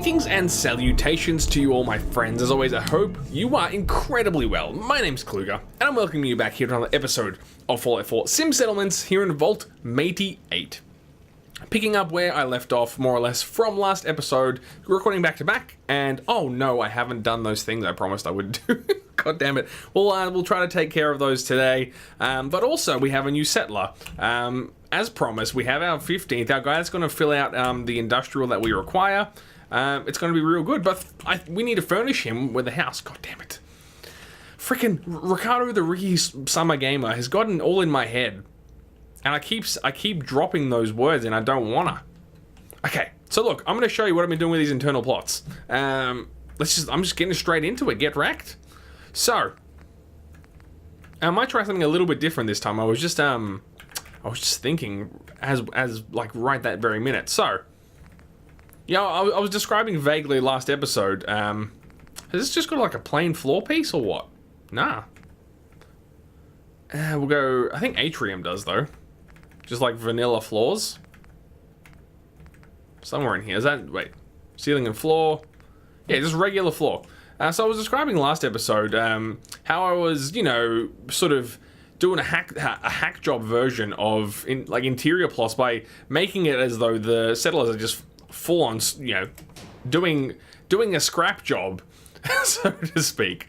Greetings and salutations to you all, my friends. As always, I hope you are incredibly well. My name's Kluger, and I'm welcoming you back here to another episode of Fallout 4 Sim Settlements here in Vault Matey 8. Picking up where I left off, more or less, from last episode, recording back to back, and oh no, I haven't done those things I promised I would do. God damn it. We'll try to take care of those today, but also we have a new settler. As promised, we have our 15th, our guy that's going to fill out the industrial that we require. It's going to be real good, but we need to furnish him with a house. God damn it. Freaking Ricardo the Ricky Summer Gamer has gotten all in my head. And I keep dropping those words and I don't wanna. Okay, so look, I'm gonna show you what I've been doing with these internal plots. I'm just getting straight into it. Get wrecked. So I might try something a little bit different this time. I was just thinking as like right that very minute. So yeah, I was describing vaguely last episode. Has this just got like a plain floor piece or what? Nah. We'll go. I think Atrium does though. Just like vanilla floors. Somewhere in here. Is that, wait, ceiling and floor? Yeah, just regular floor. So I was describing last episode how I was, you know, sort of doing a hack job version of interior plots by making it as though the settlers are just full on, you know, doing a scrap job, so to speak.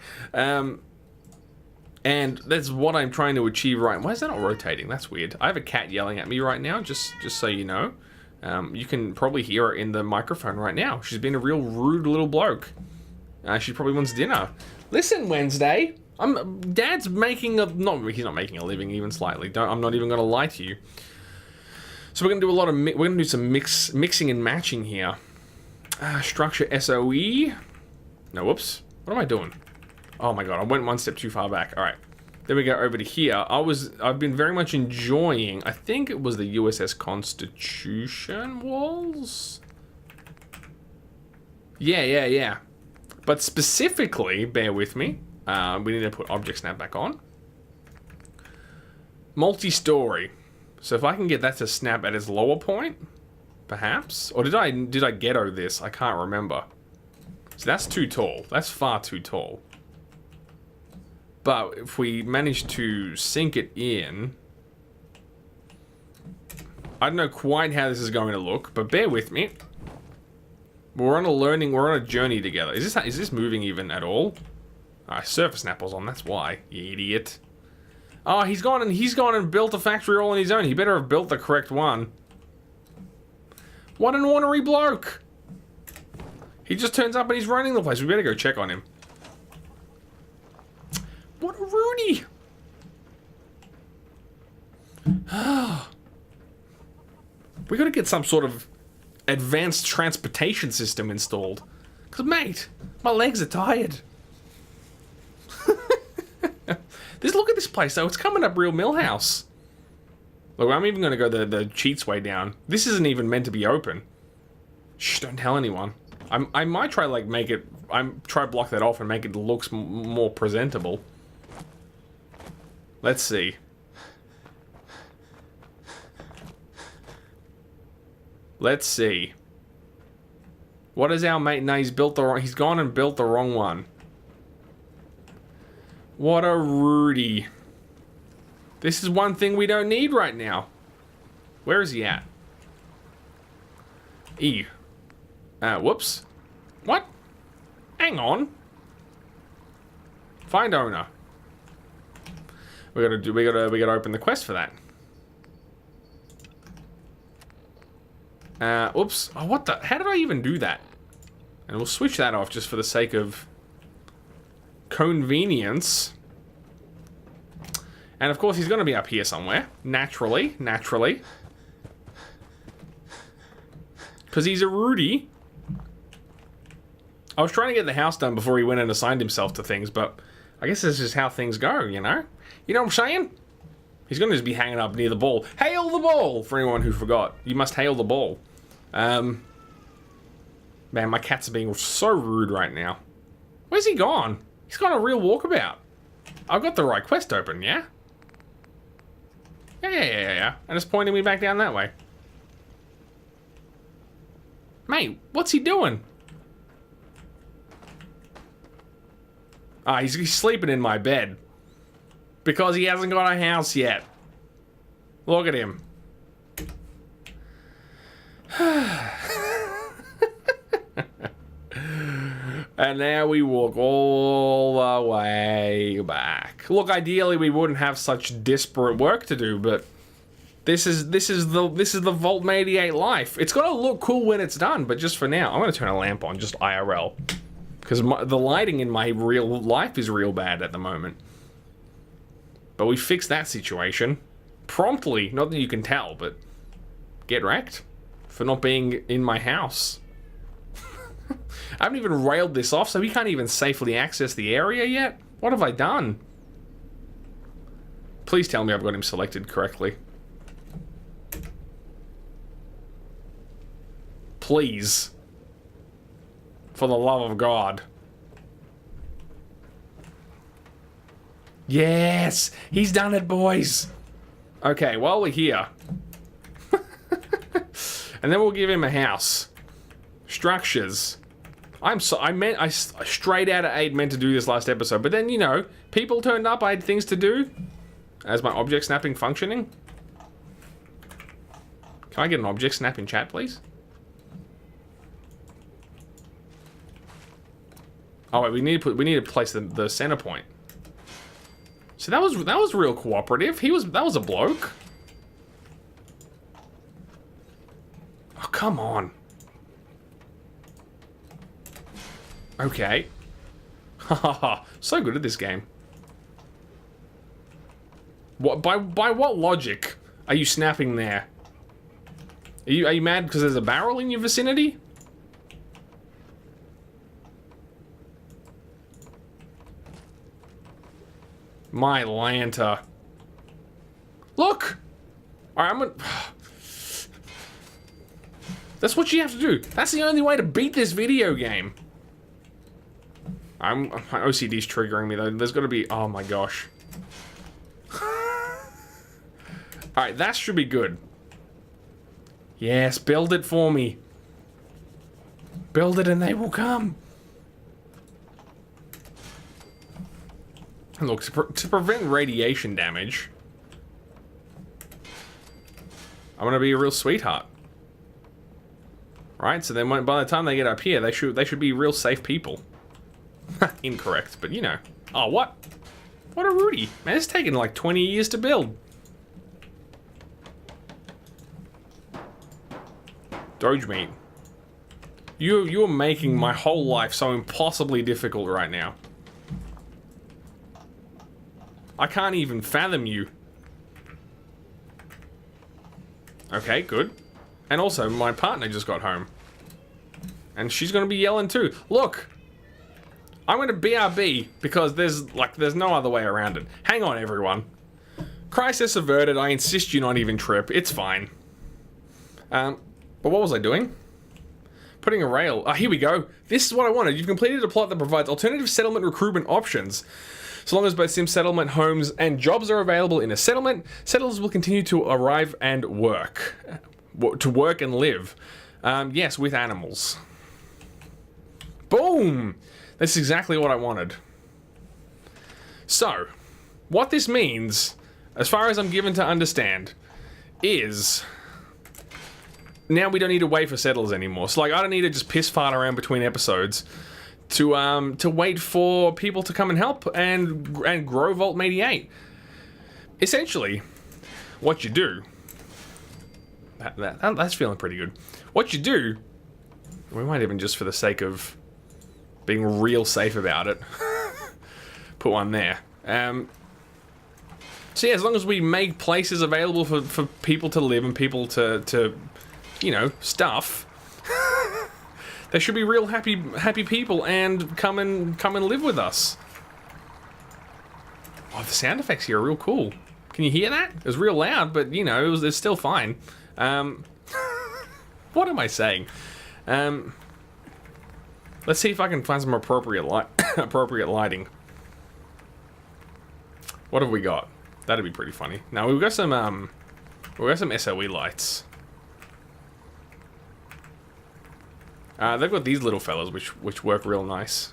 And that's what I'm trying to achieve right. Why is that not rotating? That's weird. I have a cat yelling at me right now, just so you know. You can probably hear her in the microphone right now. She's been a real rude little bloke. She probably wants dinner. Listen, Wednesday. Dad's making a... he's not making a living even slightly. I'm not even going to lie to you. So we're going to do a lot of... we're going to do some mixing and matching here. Structure SOE. No, whoops. What am I doing? Oh my god, I went one step too far back. Alright, then we go over to here. I've been very much enjoying, I think it was the USS Constitution walls? Yeah. But specifically, bear with me, we need to put object snap back on. Multi-story. So if I can get that to snap at its lower point, perhaps? Or did I ghetto this? I can't remember. So that's too tall. That's far too tall. But if we manage to sink it in, I don't know quite how this is going to look, but bear with me. We're on a journey together. Is this moving even at all? Surface snap was on, that's why, you idiot. Oh, he's gone and built a factory all on his own. He better have built the correct one. What an ornery bloke. He just turns up and he's running the place. We better go check on him. What a Rudy! We gotta get some sort of advanced transportation system installed. Cause mate, my legs are tired. Look at this place though, it's coming up real Millhouse. Look, I'm even gonna go the cheats way down. This isn't even meant to be open. Shh, don't tell anyone. I might try like try block that off and make it look more presentable. Let's see. Let's see. What is our mate? No, he's gone and built the wrong one. What a Rudy. This is one thing we don't need right now. Where is he at? E. Whoops. What? Hang on. Find owner. We gotta open the quest for that. Oops. Oh, what the? How did I even do that? And we'll switch that off just for the sake of convenience. And of course, he's gonna be up here somewhere. Naturally. Because he's a Rudy. I was trying to get the house done before he went and assigned himself to things, but I guess this is how things go, you know? You know what I'm saying? He's going to just be hanging up near the ball. Hail the ball! For anyone who forgot. You must hail the ball. Man, my cats are being so rude right now. Where's he gone? He's gone a real walkabout. I've got the right quest open, yeah? Yeah. And it's pointing me back down that way. Mate, what's he doing? Ah, he's sleeping in my bed. Because he hasn't got a house yet. Look at him. And now we walk all the way back. Look, ideally we wouldn't have such disparate work to do, but this is the Vault 88 life. It's gonna look cool when it's done, but just for now, I'm gonna turn a lamp on, just IRL, because the lighting in my real life is real bad at the moment. But we fixed that situation promptly. Not that you can tell, but get wrecked for not being in my house. I haven't even railed this off, so we can't even safely access the area yet? What have I done? Please tell me I've got him selected correctly. Please. For the love of God. Yes! He's done it, boys! Okay, while we're here. And then we'll give him a house. Structures. I straight out of 8 meant to do this last episode, but then, you know, people turned up, I had things to do. As my object snapping functioning. Can I get an object snap in chat, please? Oh wait, we need to place the center point. So that was real cooperative. That was a bloke. Oh, come on. Okay. Haha, so good at this game. What by what logic are you snapping there? Are you mad because there's a barrel in your vicinity? My Lanta. Look! Alright, I'm gonna... That's what you have to do. That's the only way to beat this video game. My OCD's triggering me though. There's gotta be... Oh my gosh. Alright, that should be good. Yes, build it for me. Build it and they will come. And look, to prevent radiation damage, I'm gonna be a real sweetheart. Right, so then by the time they get up here, they should be real safe people. Incorrect, but you know. Oh, what? What a Rudy. Man, it's taken like 20 years to build. Doge meat. You're making my whole life so impossibly difficult right now. I can't even fathom you. Okay, good. And also, my partner just got home. And she's gonna be yelling too. Look! I'm gonna BRB because there's no other way around it. Hang on, everyone. Crisis averted. I insist you not even trip. It's fine. But what was I doing? Putting a rail. Ah, here we go. This is what I wanted. You've completed a plot that provides alternative settlement recruitment options. So long as both sim settlement, homes, and jobs are available in a settlement, settlers will continue to arrive and work. To work and live. Yes, with animals. Boom! That's exactly what I wanted. So, what this means, as far as I'm given to understand, is... Now we don't need to wait for settlers anymore. So, like, I don't need to just piss fart around between episodes to wait for people to come and help and grow Vault 88. Essentially, what you do... That's feeling pretty good. What you do... We might even, just for the sake of being real safe about it, put one there. So yeah, as long as we make places available for people to live and people to you know, stuff, they should be real happy people and come and live with us. Oh, the sound effects here are real cool. Can you hear that? It was real loud, but you know, it's still fine. What am I saying? Let's see if I can find some appropriate lighting. What have we got? That'd be pretty funny. Now we've got some SOE lights. They've got these little fellas which work real nice.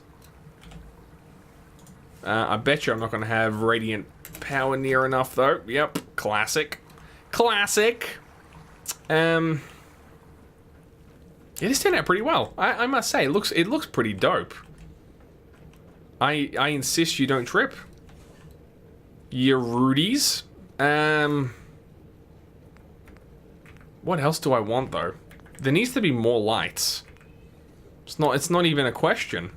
I bet you I'm not going to have radiant power near enough, though. Yep, classic. Classic. Yeah, this turned out pretty well. I must say, it looks pretty dope. I insist you don't trip. You rudies. What else do I want, though? There needs to be more lights. It's not even a question.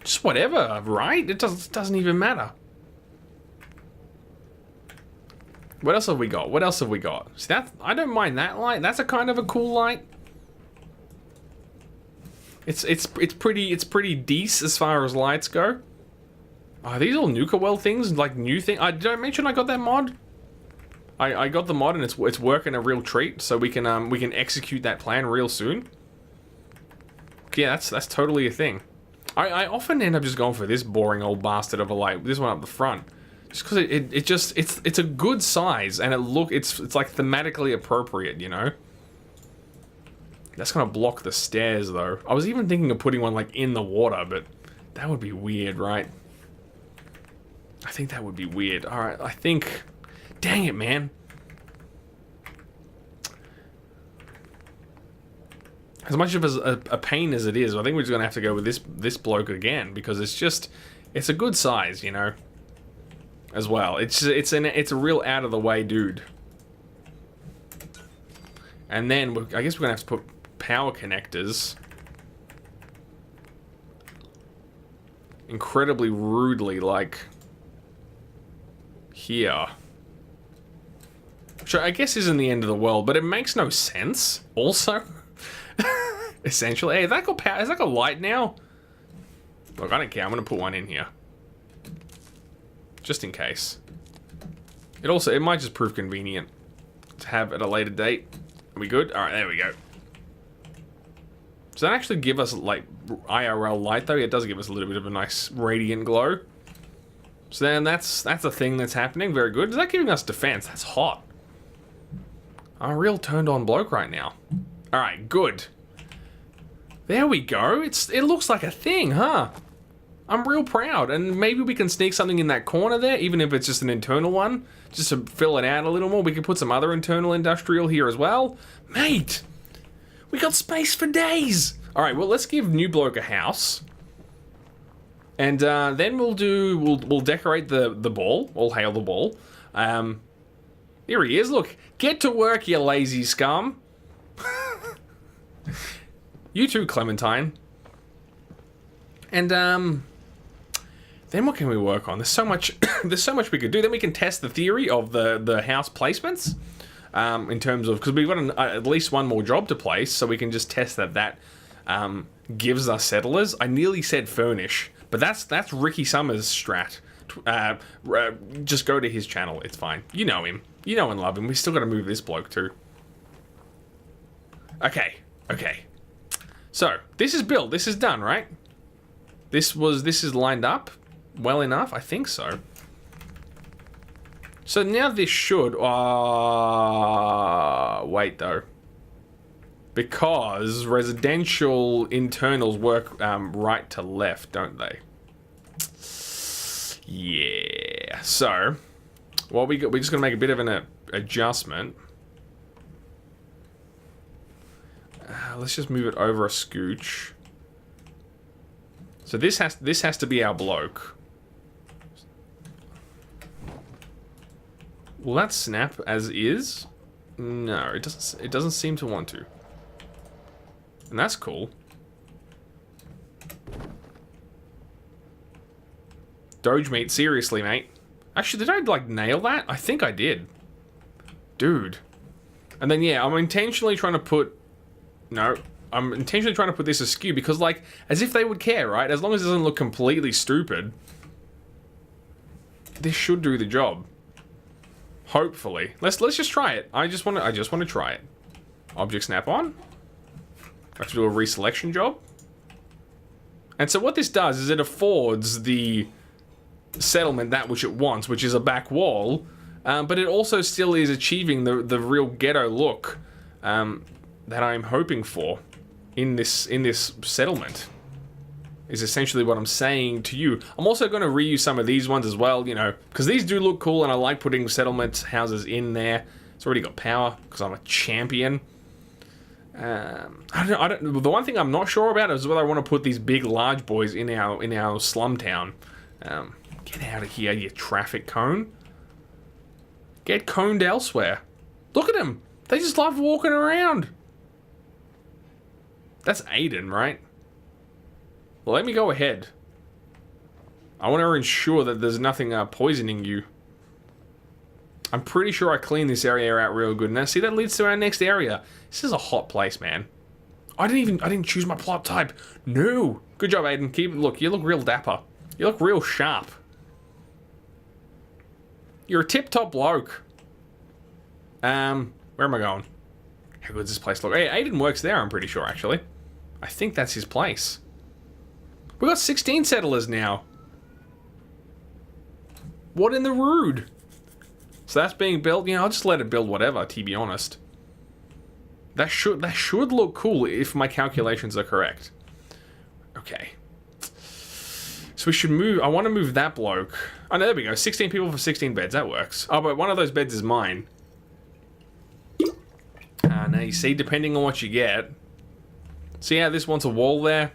Just whatever, right? It doesn't even matter. What else have we got? What else have we got? See, I don't mind that light. That's a kind of a cool light. It's pretty decent as far as lights go. Are these all Nuka Well things? Like new thing? Did I mention I got that mod? I got the mod and it's working a real treat. So we can execute that plan real soon. Yeah, that's totally a thing. I often end up just going for this boring old bastard of a light. This one up the front. Just because it's a good size and it's like thematically appropriate, you know? That's gonna block the stairs though. I was even thinking of putting one like in the water, but that would be weird, right? I think that would be weird. Alright, I think... Dang it, man. As much of a pain as it is, I think we're just gonna have to go with this bloke again because it's a good size, you know. As well, it's a real out of the way dude. And then I guess we're gonna have to put power connectors incredibly rudely, like here. Which I guess isn't the end of the world, but it makes no sense. Also. Essentially. Hey, has that got power? Has that got light now? Look, I don't care. I'm going to put one in here. Just in case. It might just prove convenient to have at a later date. Are we good? Alright, there we go. Does that actually give us, like, IRL light, though? Yeah, it does give us a little bit of a nice radiant glow. So then that's a thing that's happening. Very good. Is that giving us defense? That's hot. I'm a real turned on bloke right now. Alright, good. There we go. It looks like a thing, huh? I'm real proud. And maybe we can sneak something in that corner there, even if it's just an internal one. Just to fill it out a little more. We can put some other internal industrial here as well. Mate! We got space for days! Alright, well, let's give New Bloke a house. And then we'll decorate the ball. All hail the ball. Here he is, look. Get to work, you lazy scum. You too, Clementine. And then what can we work on? There's so much there's so much we could do. Then we can test the theory of the house placements. In terms of, because we've got at least one more job to place, so we can just test that gives us settlers. I nearly said furnish, but that's Ricky Summers' strat. Just go to his channel, it's fine. You know him. You know and love him. We still got to move this bloke too. Okay. So, this is built. This is done, right? This is lined up well enough? I think so. So now this should... wait, though. Because residential internals work right to left, don't they? Yeah. So, well, we're just going to make a bit of an adjustment. Let's just move it over a scooch. So this has to be our bloke. Will that snap as is? No, it doesn't seem to want to. And that's cool. Doge meat, seriously, mate. Actually, did I like nail that? I think I did. Dude. And then yeah, I'm intentionally trying to put this askew because, like, as if they would care, right? As long as it doesn't look completely stupid, this should do the job. Hopefully. Let's just try it. I just want to try it. Object snap on. I have to do a reselection job. And so what this does is it affords the settlement that which it wants, which is a back wall, but it also still is achieving the real ghetto look that I'm hoping for in this settlement. is essentially what I'm saying to you. I'm also going to reuse some of these ones as well, you know, because these do look cool, and I like putting settlement houses in there. It's already got power because I'm a champion. I don't. The one thing I'm not sure about is whether I want to put these big, large boys in our slum town. Get out of here, you traffic cone. Get coned elsewhere. Look at them. They just love walking around. That's AddOn, right? Well, let me go ahead. I want to ensure that there's nothing poisoning you. I'm pretty sure I cleaned this area out real good. Now, see, that leads to our next area. This is a hot place, man. I didn't choose my plot type. No. Good job, AddOn. Look, you look real dapper. You look real sharp. You're a tip-top bloke. Where am I going? How good does this place look? Hey, AddOn works there, I'm pretty sure, actually. I think that's his place. We got 16 settlers now. What in the rude? So that's being built. You know, I'll just let it build whatever, to be honest. That should look cool if my calculations are correct. Okay. So we should move. I want to move that bloke. Oh, no, there we go. 16 people for 16 beds. That works. Oh, but one of those beds is mine. Now you see, depending on what you get. See how this wants a wall there?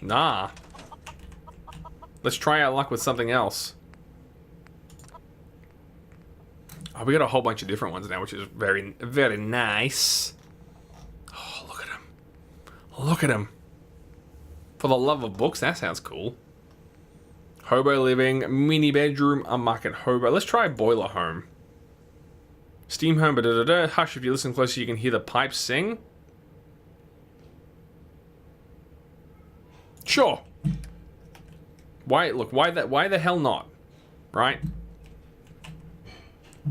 Nah. Let's try our luck with something else. Oh, we got a whole bunch of different ones now, which is very, very nice. Oh, look at him. Look at him. For the love of books, that sounds cool. Hobo living, mini bedroom, unmarket hobo. Let's try boiler home. Steam home, but hush, if you listen closely, you can hear the pipes sing. Sure. Why the hell not? Right?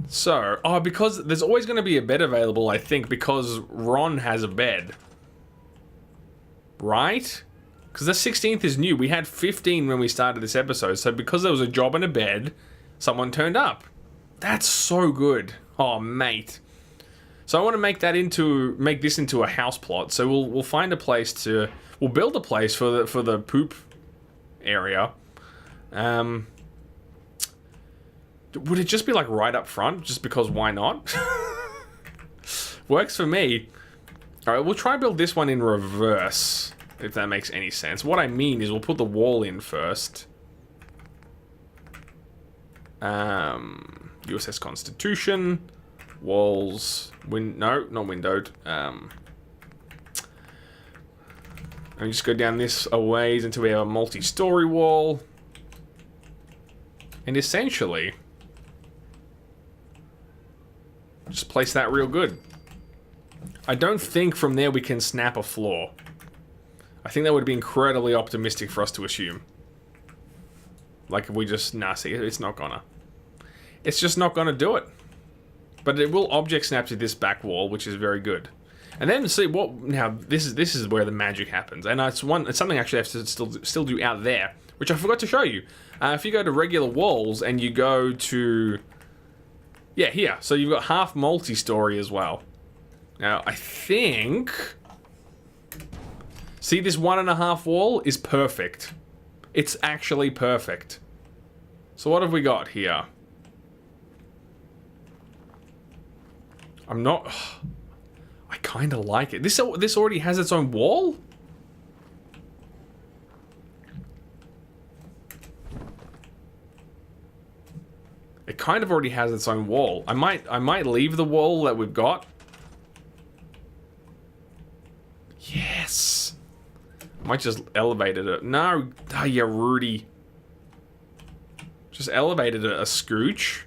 So, because there's always going to be a bed available, I think, because Ron has a bed. Right? Because the 16th is new. We had 15 when we started this episode, so because there was a job and a bed, someone turned up. That's so good. Oh, mate. So I want to make this into a house plot. So we'll find a place to... We'll build a place for the poop area. Would it just be like right up front? Just because why not? Works for me. Alright, we'll try and build this one in reverse. If that makes any sense. What I mean is we'll put the wall in first. USS Constitution. Walls. No, not windowed. And just go down this a ways until we have a multi-story wall. And essentially... just place that real good. I don't think from there we can snap a floor. I think that would be incredibly optimistic for us to assume. Like if we just... Nah, see, it's not gonna. It's just not gonna do it. But it will object snap to this back wall, which is very good. And then see what... Now, this is where the magic happens. And it's something actually I have to still do out there, which I forgot to show you. If you go to regular walls and you go to... Yeah, here. So you've got half multi-story as well. Now, I think... See, this 1.5 wall is perfect. It's actually perfect. So what have we got here? I'm not... I kind of like it. This already has its own wall? It kind of already has its own wall. I might leave the wall that we've got. Yes. I might just elevated it. No, yeah, Rudy. Just elevated it a scooch.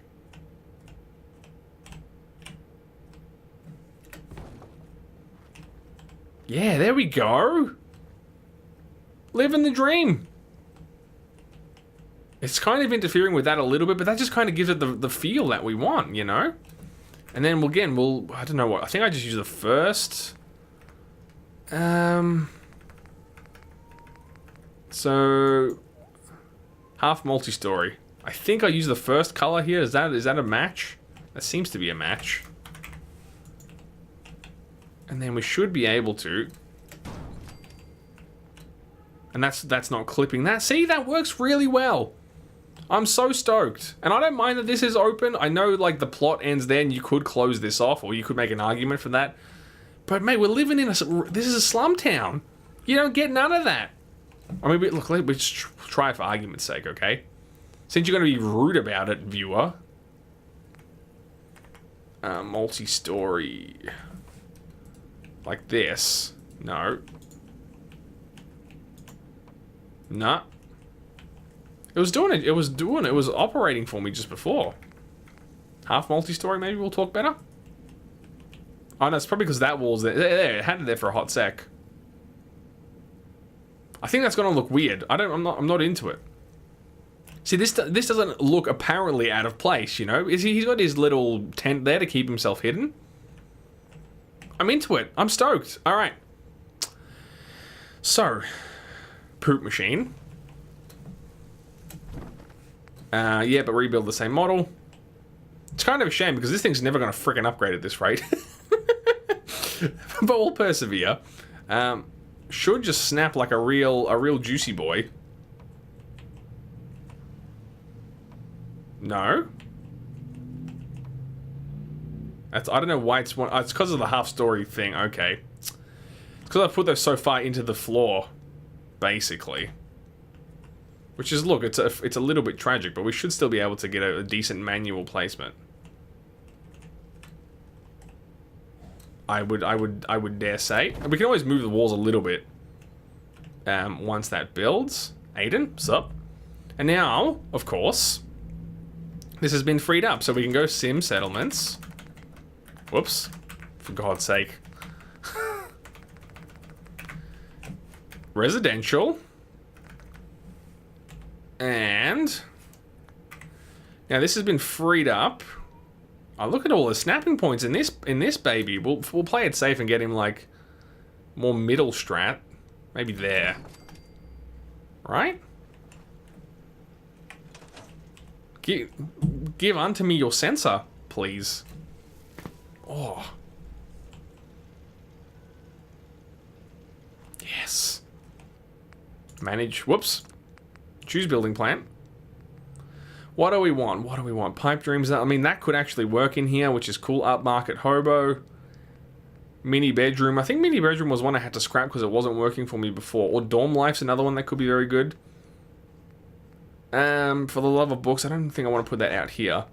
Yeah, there we go. Living the dream. It's kind of interfering with that a little bit, but that just kind of gives it the feel that we want, you know? And then, again, I don't know what, I think I just use the first. So, half multi-story. I think I use the first color here. Is that a match? That seems to be a match. And then we should be able to... And that's not clipping that. See, that works really well. I'm so stoked. And I don't mind that this is open. I know, like, the plot ends there and you could close this off, or you could make an argument for that. But, mate, we're living in a... This is a slum town. You don't get none of that. I mean, look, let's try it for argument's sake, okay? Since you're going to be rude about it, viewer. Multi-story. Like this. No. Nah. It was operating for me just before. Half multi-story, maybe we'll talk better? Oh, no, it's probably because that wall's there. There, it had it there for a hot sec. I think that's gonna look weird. I'm not into it. See, this doesn't look apparently out of place, you know? He's got his little tent there to keep himself hidden. I'm into it. I'm stoked. All right. So, poop machine. Yeah, but rebuild the same model. It's kind of a shame because this thing's never going to frickin' upgrade at this rate. But we'll persevere. Should just snap like a real juicy boy. No. I don't know why it's one. It's because of the half-story thing. Okay. It's because I put those so far into the floor, basically. Which is, look, it's a little bit tragic, but we should still be able to get a decent manual placement. I would dare say. And we can always move the walls a little bit. Once that builds. Aiden, sup? And now, of course, this has been freed up, so we can go sim settlements. Whoops. For God's sake. Residential. And now this has been freed up. Oh, look at all the snapping points in this baby. We'll play it safe and get him like more middle strat. Maybe there. Right? Give unto me your sensor, please. Oh. Yes. Manage. Whoops. Choose building plan. What do we want? What do we want? Pipe dreams. I mean, that could actually work in here, which is cool. Upmarket hobo. Mini bedroom. I think mini bedroom was one I had to scrap because it wasn't working for me before. Or dorm life's another one that could be very good. For the love of books, I don't think I want to put that out here.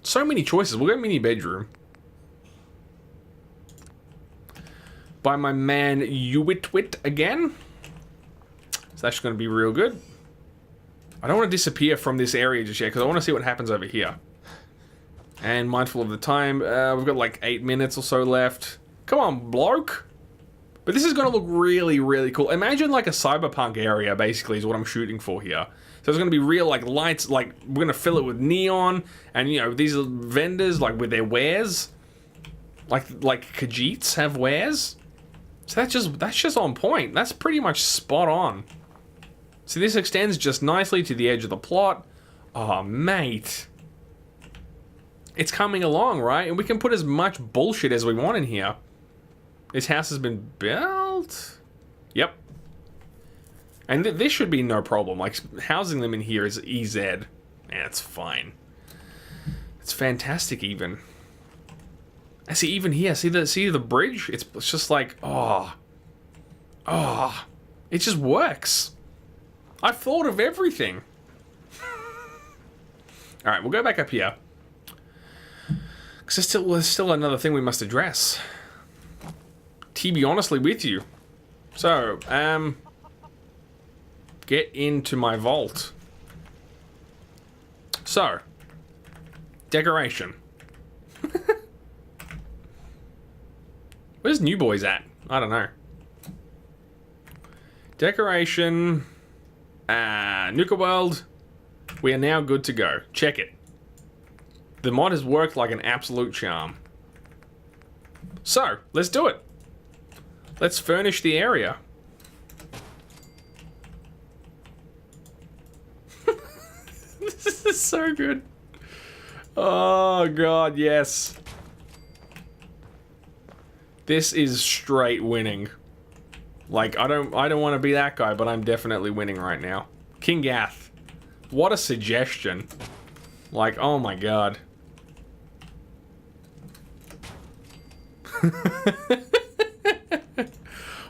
So many choices. We'll go mini bedroom. By my man Uwitwit again. So that's going to be real good. I don't want to disappear from this area just yet because I want to see what happens over here. And mindful of the time, we've got like 8 minutes or so left. Come on, bloke. But this is going to look really, really cool. Imagine like a cyberpunk area, basically, is what I'm shooting for here. So there's going to be real like lights, like we're going to fill it with neon. And, you know, these are vendors like with their wares. Like Khajiits have wares. So that's just on point. That's pretty much spot on. See, this extends just nicely to the edge of the plot. Oh, mate. It's coming along, right? And we can put as much bullshit as we want in here. This house has been built? Yep. And this should be no problem. Like, housing them in here is EZ. Yeah, it's fine. It's fantastic, even. I see, even here, see the bridge? It's just like, oh, it just works. I've thought of everything. All right, we'll go back up here. Because there's still another thing we must address. To be honestly with you. So, get into my vault. So, decoration. Where's New Boys at? I don't know. Decoration. Nuka World. We are now good to go. Check it. The mod has worked like an absolute charm. So, let's do it. Let's furnish the area. This is so good. Oh, God, yes. This is straight winning. Like, I don't want to be that guy, but I'm definitely winning right now. King Gath. What a suggestion. Like, oh my god.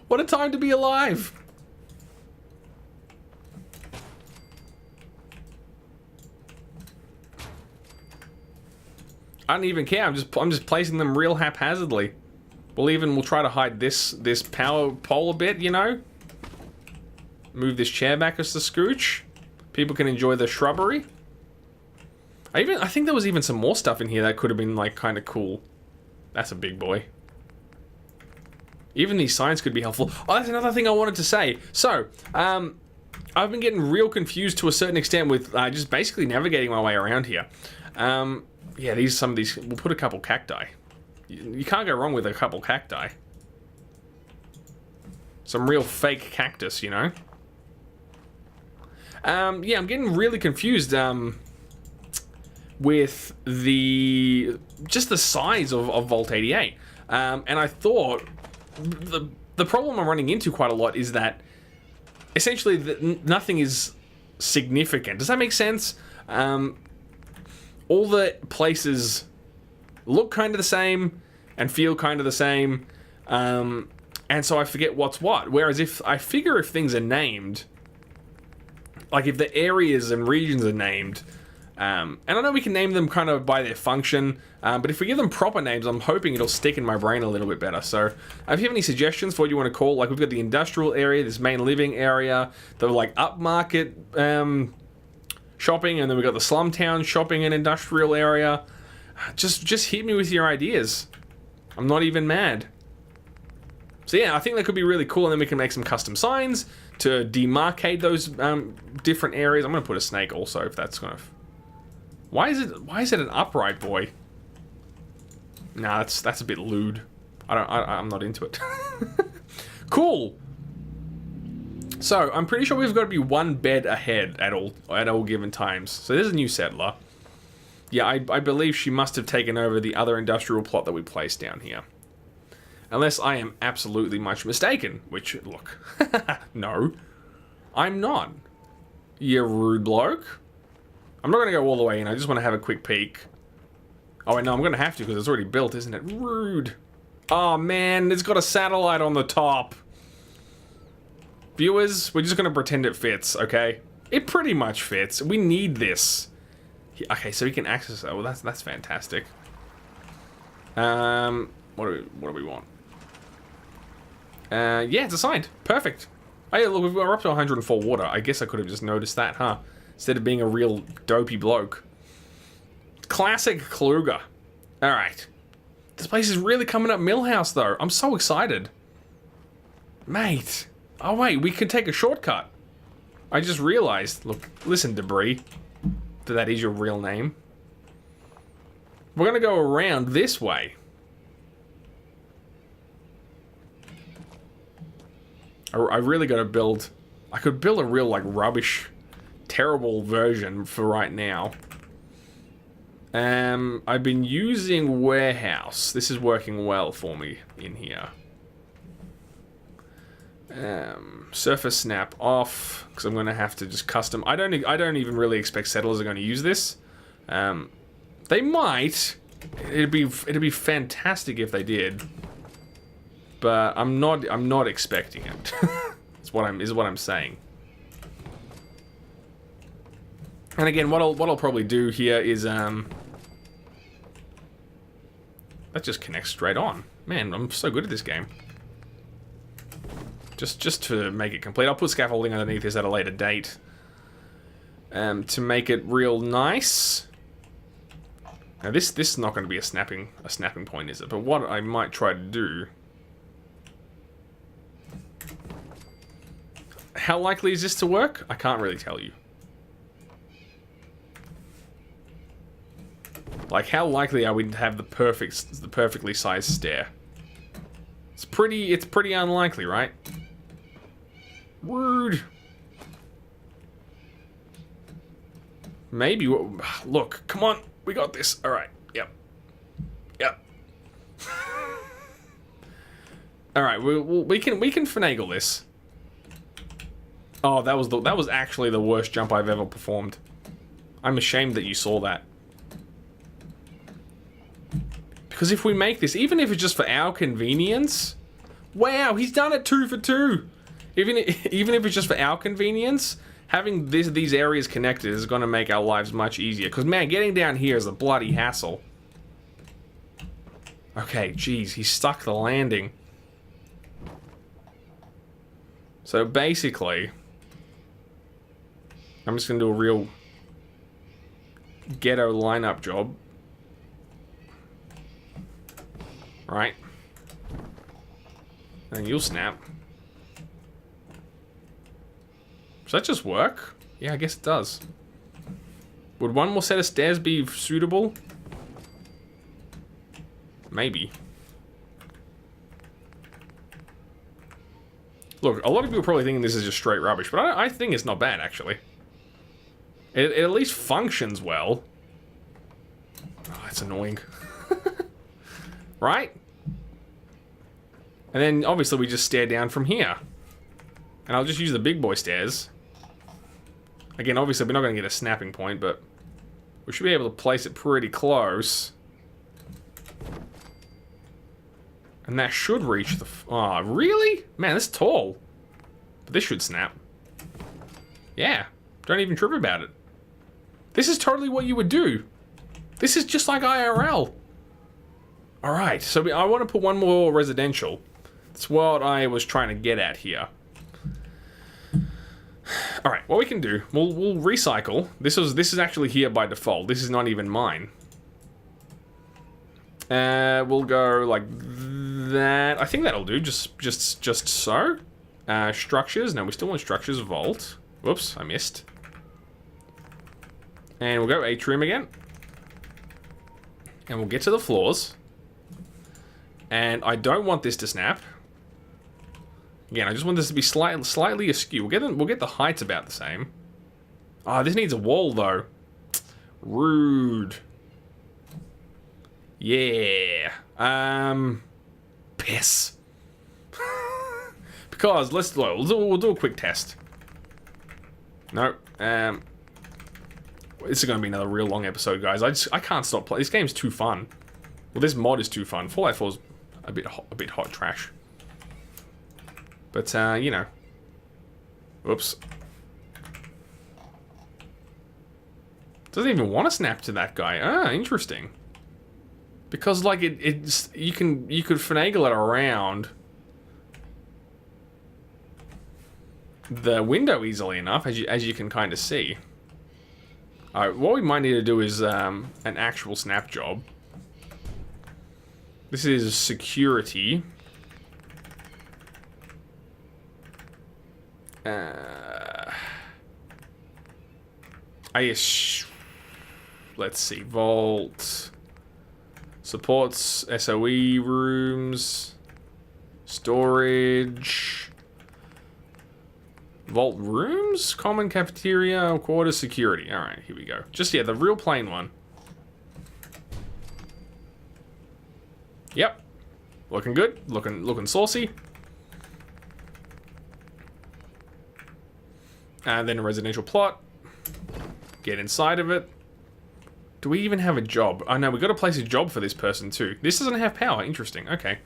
What a time to be alive. I don't even care. I'm just placing them real haphazardly. We'll try to hide this power pole a bit, you know? Move this chair back just a scooch. People can enjoy the shrubbery. I think there was even some more stuff in here that could have been like kind of cool. That's a big boy. Even these signs could be helpful. Oh, that's another thing I wanted to say. So, I've been getting real confused to a certain extent with just basically navigating my way around here. Yeah, some of these, we'll put a couple cacti. You can't go wrong with a couple cacti. Some real fake cactus, you know? Yeah, I'm getting really confused with just the size of Vault 88. And I thought the problem I'm running into quite a lot is that essentially nothing is significant. Does that make sense? All the places look kind of the same and feel kind of the same, and so I forget what's what. Whereas if things are named, like if the areas and regions are named, and I know we can name them kind of by their function, but if we give them proper names, I'm hoping it'll stick in my brain a little bit better. So if you have any suggestions for what you want to call, like we've got the industrial area, this main living area, the like upmarket shopping, and then we've got the slum town shopping and industrial area. Just hit me with your ideas. I'm not even mad. So yeah, I think that could be really cool, and then we can make some custom signs to demarcate those different areas. I'm gonna put a snake also, if that's gonna. Why is it an upright boy? Nah, that's a bit lewd. I'm not into it. Cool. So I'm pretty sure we've got to be one bed ahead at all given times. So there's a new settler. Yeah, I believe she must have taken over the other industrial plot that we placed down here. Unless I am absolutely much mistaken, which, look, no, I'm not. You rude bloke. I'm not going to go all the way in, I just want to have a quick peek. Oh, no, I'm going to have to because it's already built, isn't it? Rude. Oh, man, it's got a satellite on the top. Viewers, we're just going to pretend it fits, okay? It pretty much fits. We need this. Okay, so we can access it. Well, that's fantastic. What do we want? Yeah, it's assigned. Perfect. Oh yeah, look, we're up to 104 water. I guess I could have just noticed that, huh? Instead of being a real dopey bloke. Classic Kluger. Alright. This place is really coming up Millhouse, though. I'm so excited. Mate. Oh, wait, we can take a shortcut. I just realized. Look, listen, Debris. That is your real name. We're gonna go around this way. I really gotta build... I could build a real, like, rubbish, terrible version for right now. I've been using Warehouse. This is working well for me in here. Surface snap off, because I'm going to have to just custom... I don't even really expect settlers are going to use this. They might. It'd be fantastic if they did. But I'm not expecting it. is what I'm saying. And again, what I'll probably do here is that just connects straight on. Man, I'm so good at this game. Just to make it complete, I'll put scaffolding underneath this at a later date. To make it real nice. Now this is not going to be a snapping point, is it? But what I might try to do. How likely is this to work? I can't really tell you. Like, how likely are we to have the perfectly sized stair? It's pretty unlikely, right? Rude. Maybe. Look, come on, we got this. All right. Yep. All right, we can finagle this. Oh, that was actually the worst jump I've ever performed. I'm ashamed that you saw that. Because if we make this, even if it's just for our convenience, wow, he's done it 2 for 2. Even if it's just for our convenience, having these areas connected is going to make our lives much easier. Because man, getting down here is a bloody hassle. Okay, geez, he stuck the landing. So basically, I'm just going to do a real ghetto lineup job. Right? And you'll snap. Does that just work? Yeah, I guess it does. Would one more set of stairs be suitable? Maybe. Look, a lot of people are probably thinking this is just straight rubbish, but I think it's not bad, actually. It at least functions well. Oh, that's annoying. Right? And then, obviously, we just stare down from here. And I'll just use the big boy stairs. Again, obviously, we're not going to get a snapping point, but we should be able to place it pretty close. And that should reach the... Oh, really? Man, that's tall. But this should snap. Yeah. Don't even trip about it. This is totally what you would do. This is just like IRL. Alright, so I want to put one more residential. That's what I was trying to get at here. Alright, what we can do, we'll recycle. This is actually here by default. This is not even mine. We'll go like that. I think that'll do. Just so. Structures. No, we still want structures. Vault. Whoops, I missed. And we'll go atrium again. And we'll get to the floors. And I don't want this to snap. Again, I just want this to be slightly askew. We'll get the heights about the same. Oh, this needs a wall though. Rude. Yeah. Piss. Because we'll do a quick test. No. This is going to be another real long episode, guys. I can't stop playing. This game's too fun. Well, this mod is too fun. Fallout 4's a bit hot trash. But you know. Whoops. Doesn't even want to snap to that guy. Ah, interesting. Because like you could finagle it around the window easily enough, as you can kind of see. Alright, what we might need to do is an actual snap job. This is security. Let's see, vault. Supports SOE rooms. Storage. Vault rooms? Common cafeteria, quarter security. Alright, here we go. Just, yeah, the real plain one. Yep. Looking good. Looking saucy. And then a residential plot. Get inside of it. Do we even have a job? Oh no, we've got to place a job for this person too. This doesn't have power. Interesting. Okay.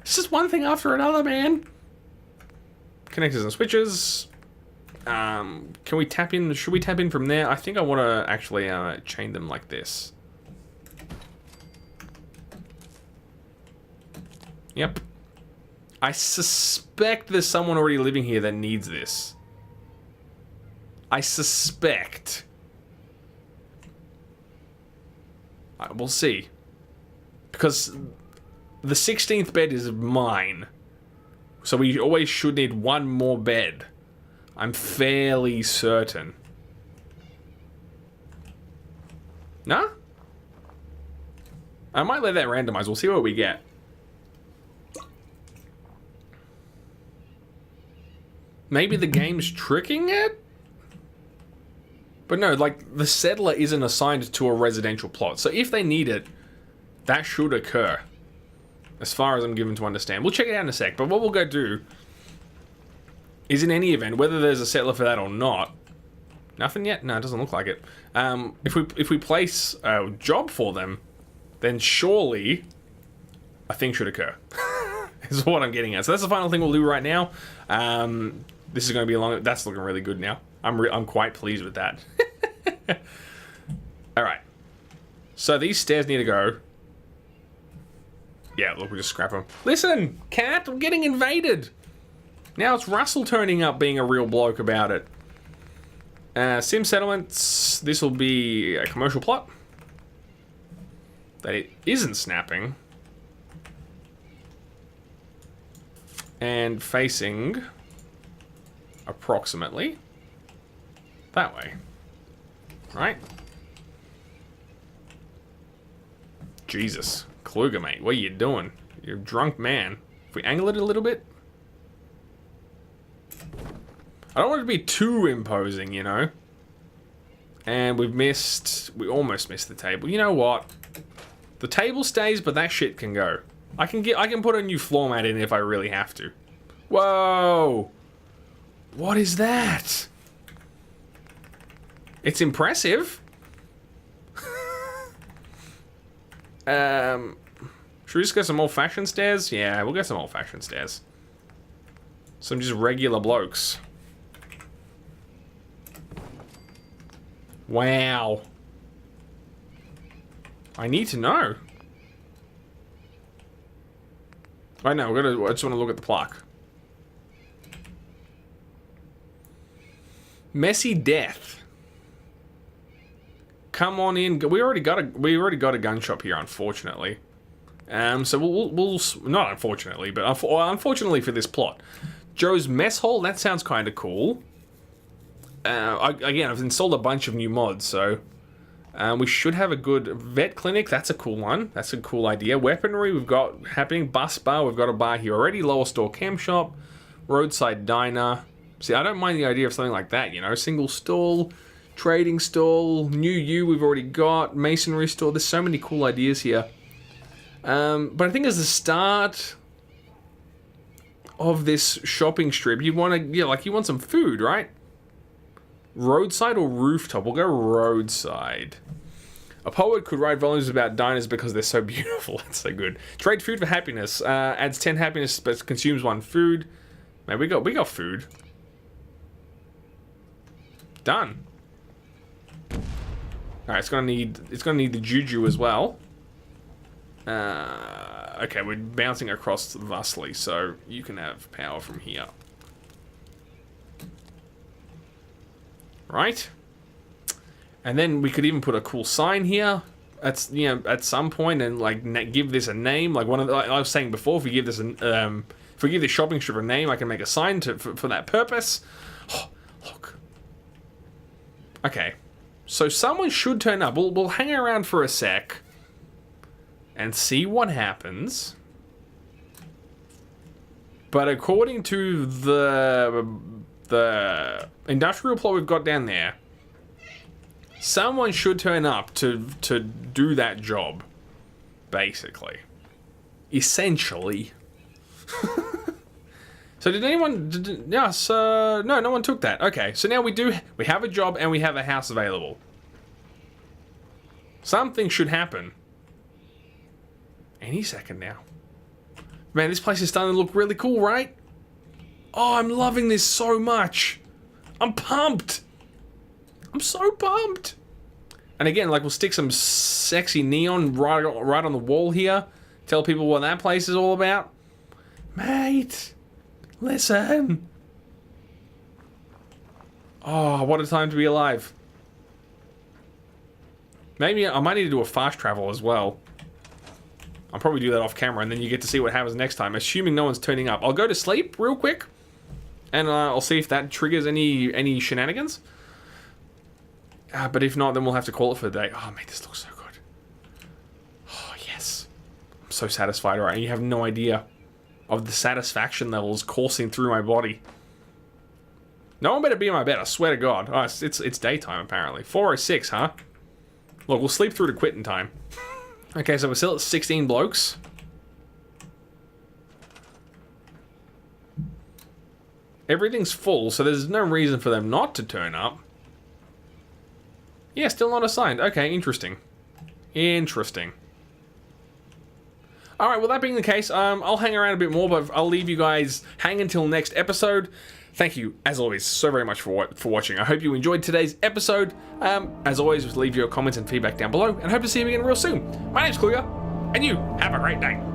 It's just one thing after another, man. Connectors and switches. Can we tap in? Should we tap in from there? I think I want to actually chain them like this. Yep. I suspect there's someone already living here that needs this. I suspect. We'll see. Because the 16th bed is mine. So we always should need one more bed. I'm fairly certain. Nah? I might let that randomize. We'll see what we get. Maybe the game's tricking it? But no, like, the settler isn't assigned to a residential plot. So if they need it, that should occur. as far as I'm given to understand. We'll check it out in a sec, but what we'll go do is, in any event, whether there's a settler for that or not, nothing yet? No, it doesn't look like it. If we place a job for them, then surely a thing should occur. Is what I'm getting at. So that's the final thing we'll do right now. This is going to be a long... That's looking really good now. I'm quite pleased with that. Alright. So these stairs need to go... Yeah, look, we'll just scrap them. Listen, cat, I'm getting invaded. Now it's Russell turning up being a real bloke about it. Sim settlements. This will be a commercial plot. That it isn't snapping. And facing approximately that way. Right? Jesus. Kluger, mate, what are you doing? You're a drunk man. If we angle it a little bit. I don't want it to be too imposing, you know. And we almost missed the table. You know what? The table stays, but that shit can go. I can put a new floor mat in if I really have to. Whoa! What is that? It's impressive. Should we just go some old-fashioned stairs? Yeah, we'll go some old-fashioned stairs. Some just regular blokes. Wow. I need to know. I know, I just want to look at the plaque. Messy death. Come on in. We already got a gun shop here, unfortunately. So we'll not unfortunately, but unfortunately for this plot. Joe's mess hall. That sounds kind of cool. Again, I've installed a bunch of new mods, so we should have a good vet clinic. That's a cool one. That's a cool idea. Weaponry we've got happening. Bus bar. We've got a bar here already. Lower store cam shop. Roadside diner. See, I don't mind the idea of something like that. You know, single stall. Trading stall, new U we've already got, masonry store. There's so many cool ideas here. But I think as the start of this shopping strip, you want to, you want some food, right? Roadside or rooftop? We'll go roadside. A poet could write volumes about diners because they're so beautiful. That's so good. Trade food for happiness. Adds 10 happiness but consumes 1 food. Man, we got food. Done. Alright, it's gonna need the juju as well. Okay, we're bouncing across thusly, so you can have power from here. Right? And then we could even put a cool sign here at some point and like give this a name. Like like I was saying before, if we give this if we give this shopping strip a name, I can make a sign for that purpose. Oh, look. Okay. So someone should turn up. We'll hang around for a sec and see what happens. But according to the industrial plot we've got down there, someone should turn up to do that job, basically. Essentially. So did anyone... Yes, no, no one took that. Okay, so now we have a job and we have a house available. Something should happen. Any second now. Man, this place is starting to look really cool, right? Oh, I'm loving this so much. I'm pumped. I'm so pumped. And again, like, we'll stick some sexy neon right on the wall here. Tell people what that place is all about. Mate... Listen. Oh, what a time to be alive. Maybe I might need to do a fast travel as well. I'll probably do that off camera and then you get to see what happens next time, assuming no one's turning up. I'll go to sleep real quick and I'll see if that triggers any shenanigans. But if not, then we'll have to call it for the day. Oh, mate, this looks so good. Oh, yes. I'm so satisfied, right? You have no idea of the satisfaction levels coursing through my body. No one better be in my bed, I swear to God. Oh, it's daytime, apparently. 4:06, huh? Look, we'll sleep through to quitting time. Okay, so we're still at 16 blokes. Everything's full, so there's no reason for them not to turn up. Yeah, still not assigned. Okay, interesting. Interesting. Alright, well that being the case, I'll hang around a bit more, but I'll leave you guys hang until next episode. Thank you, as always, so very much for watching. I hope you enjoyed today's episode. As always, leave your comments and feedback down below, and I hope to see you again real soon. My name's Kluger, and you have a great day.